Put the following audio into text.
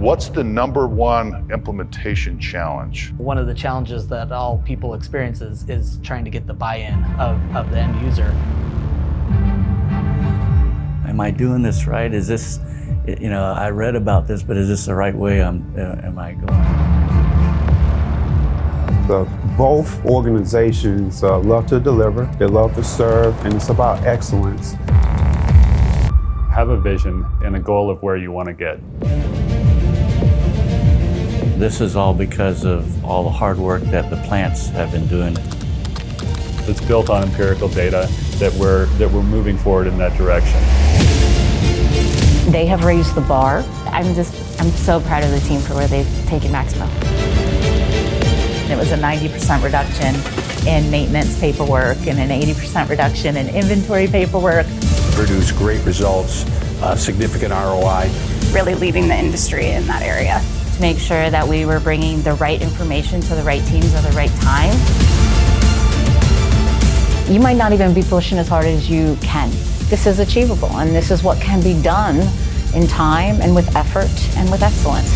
What's the number one implementation challenge? One of the challenges that all people experience is trying to get the buy-in of the end user. Am I doing this right? Is this, I read about this, but is this the right way am I going? Both organizations love to deliver, they love to serve, and it's about excellence. Have a vision and a goal of where you want to get. This is all because of all the hard work that the plants have been doing. It's built on empirical data that we're moving forward in that direction. They have raised the bar. I'm so proud of the team for where they've taken Maximo. It was a 90% reduction in maintenance paperwork and an 80% reduction in inventory paperwork. Produced great results, significant ROI. Really leading the industry in that area. To make sure that we were bringing the right information to the right teams at the right time. You might not even be pushing as hard as you can. This is achievable, and this is what can be done in time and with effort and with excellence.